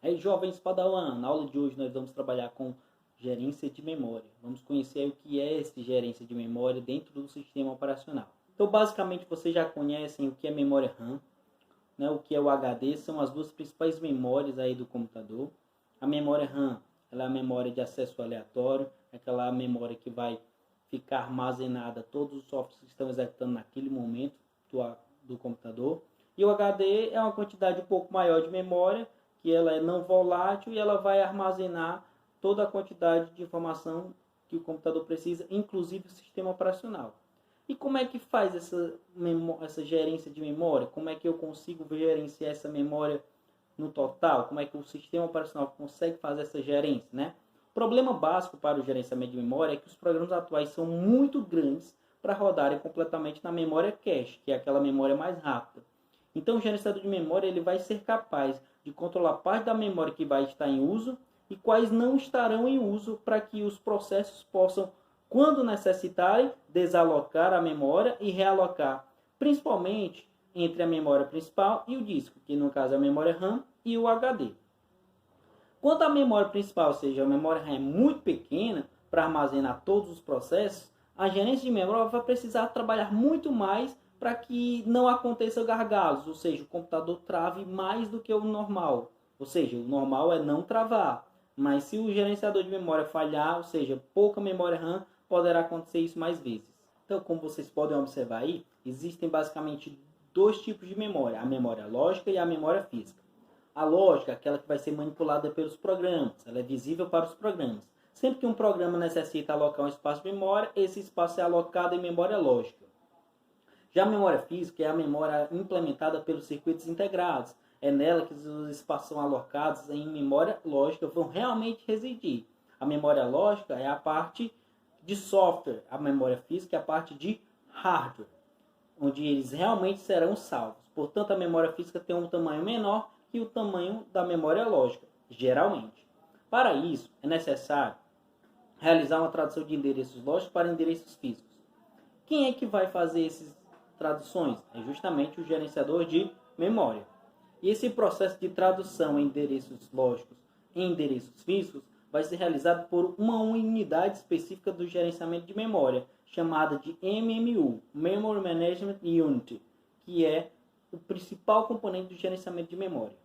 Aí, jovens Padawan, na aula de hoje nós vamos trabalhar com gerência de memória. Vamos conhecer o que é esse gerência de memória dentro do sistema operacional. Então, basicamente, vocês já conhecem o que é memória RAM, né, o que é o HD, são as duas principais memórias aí do computador. A memória RAM, ela é a memória de acesso aleatório, aquela memória que vai ficar armazenada todos os softwares que estão executando naquele momento do computador. E o HD é uma quantidade um pouco maior de memória, que ela é não volátil e ela vai armazenar toda a quantidade de informação que o computador precisa, inclusive o sistema operacional. E como é que faz essa gerência de memória? Como é que eu consigo gerenciar essa memória no total? Como é que o sistema operacional consegue fazer essa gerência, né? O problema básico para o gerenciamento de memória é que os programas atuais são muito grandes para rodarem completamente na memória cache, que é aquela memória mais rápida. Então, o gerenciador de memória ele vai ser capaz de controlar parte da memória que vai estar em uso e quais não estarão em uso para que os processos possam, quando necessitarem, desalocar a memória e realocar, principalmente entre a memória principal e o disco, que no caso é a memória RAM e o HD. Quando a memória principal, ou seja, a memória RAM é muito pequena para armazenar todos os processos, a gerência de memória vai precisar trabalhar muito mais para que não aconteça gargalos, ou seja, o computador trave mais do que o normal. Ou seja, o normal é não travar, mas se o gerenciador de memória falhar, ou seja, pouca memória RAM, poderá acontecer isso mais vezes. Então, como vocês podem observar aí, existem basicamente dois tipos de memória, a memória lógica e a memória física. A lógica é aquela que vai ser manipulada pelos programas, ela é visível para os programas. Sempre que um programa necessita alocar um espaço de memória, esse espaço é alocado em memória lógica. Já a memória física é a memória implementada pelos circuitos integrados. É nela que os espaços são alocados em memória lógica vão realmente residir. A memória lógica é a parte de software, a memória física é a parte de hardware, onde eles realmente serão salvos. Portanto, a memória física tem um tamanho menor que o tamanho da memória lógica, geralmente. Para isso, é necessário realizar uma tradução de endereços lógicos para endereços físicos. Quem é que vai fazer essas traduções? É justamente o gerenciador de memória. E esse processo de tradução em endereços lógicos em endereços físicos vai ser realizado por uma unidade específica do gerenciamento de memória, chamada de MMU, Memory Management Unit, que é o principal componente do gerenciamento de memória.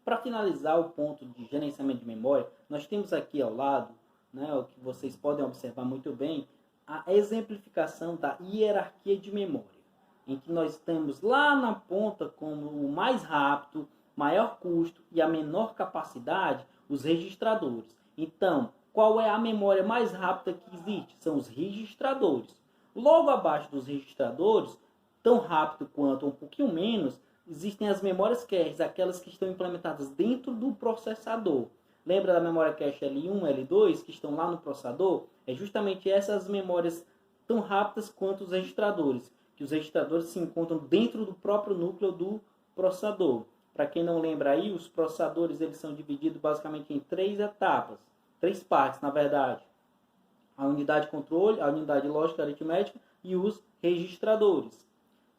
Para finalizar o ponto de gerenciamento de memória, nós temos aqui ao lado, né, o que vocês podem observar muito bem, a exemplificação da hierarquia de memória, em que nós temos lá na ponta como o mais rápido, maior custo e a menor capacidade, os registradores. Então, qual é a memória mais rápida que existe? São os registradores. Logo abaixo dos registradores, tão rápido quanto, um pouquinho menos, existem as memórias caches, aquelas que estão implementadas dentro do processador. Lembra da memória cache L1, L2, que estão lá no processador? É justamente essas memórias tão rápidas quanto os registradores, que os registradores se encontram dentro do próprio núcleo do processador. Para quem não lembra aí, os processadores eles são divididos basicamente em três etapas, três partes na verdade. A unidade de controle, a unidade lógica aritmética e os registradores.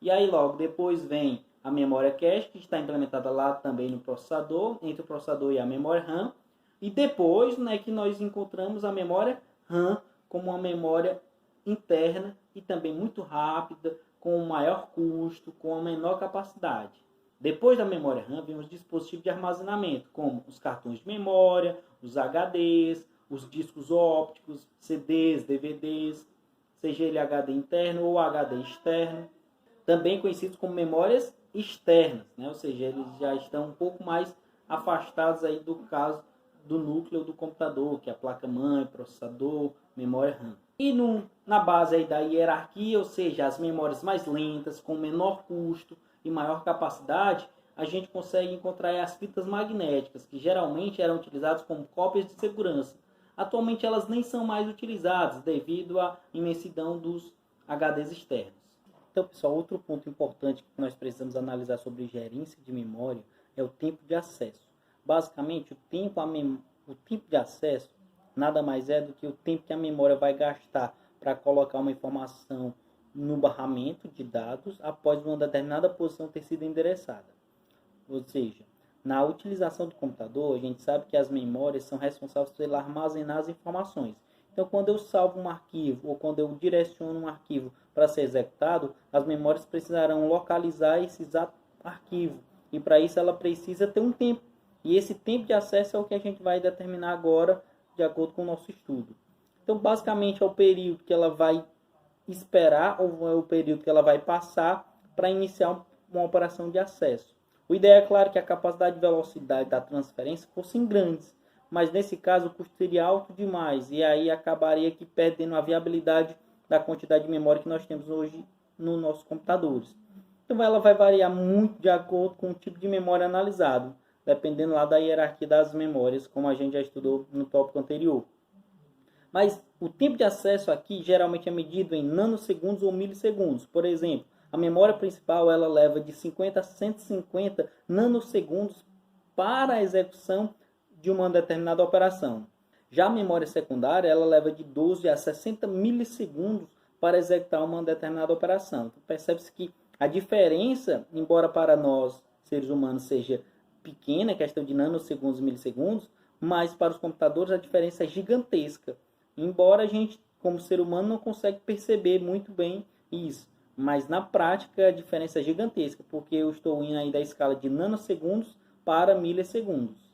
E aí logo depois vem a memória cache, que está implementada lá também no processador, entre o processador e a memória RAM. E depois, né, que nós encontramos a memória RAM como uma memória interna e também muito rápida, com maior custo, com a menor capacidade. Depois da memória RAM, vem os dispositivos de armazenamento, como os cartões de memória, os HDs, os discos ópticos, CDs, DVDs, seja ele HD interno ou HD externo, também conhecidos como memórias externas, né? Ou seja, eles já estão um pouco mais afastados aí do caso do núcleo do computador, que é a placa-mãe, processador, memória RAM. E na base aí da hierarquia, ou seja, as memórias mais lentas, com menor custo e maior capacidade, a gente consegue encontrar as fitas magnéticas, que geralmente eram utilizadas como cópias de segurança. Atualmente elas nem são mais utilizadas devido à imensidão dos HDs externos. Então, pessoal, outro ponto importante que nós precisamos analisar sobre gerência de memória é o tempo de acesso. Basicamente, o tempo de acesso nada mais é do que o tempo que a memória vai gastar para colocar uma informação no barramento de dados após uma determinada posição ter sido endereçada. Ou seja, Na utilização do computador, a gente sabe que as memórias são responsáveis por armazenar as informações. Então, quando eu salvo um arquivo ou quando eu direciono um arquivo para ser executado, as memórias precisarão localizar esse exato arquivo. E para isso ela precisa ter um tempo. E esse tempo de acesso é o que a gente vai determinar agora, de acordo com o nosso estudo. Então, basicamente, é o período que ela vai esperar ou é o período que ela vai passar para iniciar uma operação de acesso. O ideal é claro que a capacidade e velocidade da transferência fossem grandes, mas nesse caso o custo seria alto demais e aí acabaria aqui perdendo a viabilidade da quantidade de memória que nós temos hoje nos nossos computadores. Então ela vai variar muito de acordo com o tipo de memória analisado, dependendo lá da hierarquia das memórias, como a gente já estudou no tópico anterior. Mas o tempo de acesso aqui geralmente é medido em nanosegundos ou milissegundos. Por exemplo, a memória principal ela leva de 50 a 150 nanosegundos para a execução de uma determinada operação. Já a memória secundária ela leva de 12 a 60 milissegundos para executar uma determinada operação. Então, percebe-se que a diferença, embora para nós, seres humanos, seja pequena, questão de nanosegundos e milissegundos, mas para os computadores a diferença é gigantesca. Embora a gente, como ser humano, não consegue perceber muito bem isso. Mas na prática a diferença é gigantesca, porque eu estou indo aí da escala de nanosegundos para milissegundos.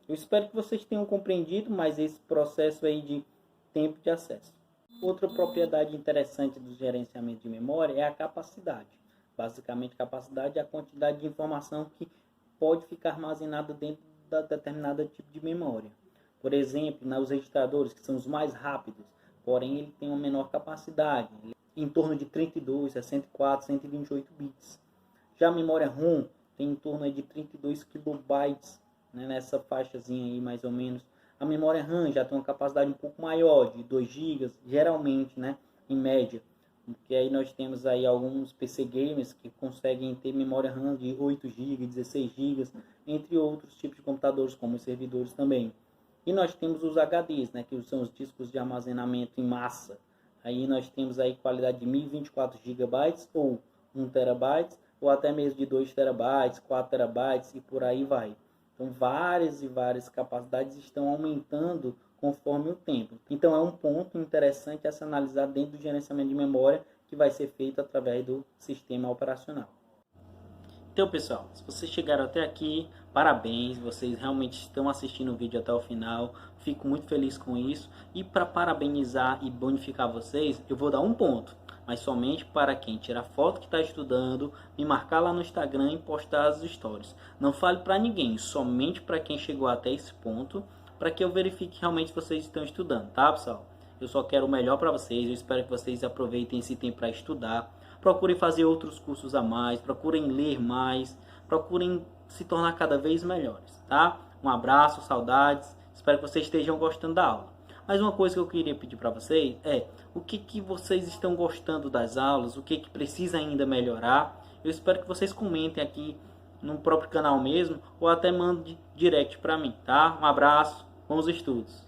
Eu espero que vocês tenham compreendido mais esse processo aí de tempo de acesso. Outra propriedade interessante do gerenciamento de memória é a capacidade. Basicamente, capacidade é a quantidade de informação que pode ficar armazenada dentro de determinado tipo de memória. Por exemplo, os registradores, que são os mais rápidos, porém ele tem uma menor capacidade, em torno de 32, 64, 128 bits. Já a memória ROM tem em torno de 32 kilobytes, né, nessa faixazinha aí mais ou menos. A memória RAM já tem uma capacidade um pouco maior, de 2 GB, geralmente, né, em média. Porque aí nós temos aí alguns PC gamers que conseguem ter memória RAM de 8 GB, 16 GB, entre outros tipos de computadores, como os servidores também. E nós temos os HDs, né, que são os discos de armazenamento em massa. Aí nós temos aí qualidade de 1024 GB ou 1 TB, ou até mesmo de 2 TB, 4 TB e por aí vai. Então várias e várias capacidades estão aumentando conforme o tempo. Então é um ponto interessante a se analisar dentro do gerenciamento de memória que vai ser feito através do sistema operacional. Então pessoal, se vocês chegaram até aqui, parabéns, vocês realmente estão assistindo o vídeo até o final, fico muito feliz com isso. E para parabenizar e bonificar vocês, eu vou dar um ponto, mas somente para quem tirar foto que está estudando, me marcar lá no Instagram e postar as stories. Não fale para ninguém, somente para quem chegou até esse ponto, para que eu verifique realmente se vocês estão estudando, tá pessoal? Eu só quero o melhor para vocês, eu espero que vocês aproveitem esse tempo para estudar. Procurem fazer outros cursos a mais, procurem ler mais, procurem se tornar cada vez melhores, tá? Um abraço, saudades, espero que vocês estejam gostando da aula. Mas uma coisa que eu queria pedir para vocês é o que vocês estão gostando das aulas, o que precisa ainda melhorar. Eu espero que vocês comentem aqui no próprio canal mesmo ou até mandem direct para mim, tá? Um abraço, bons estudos!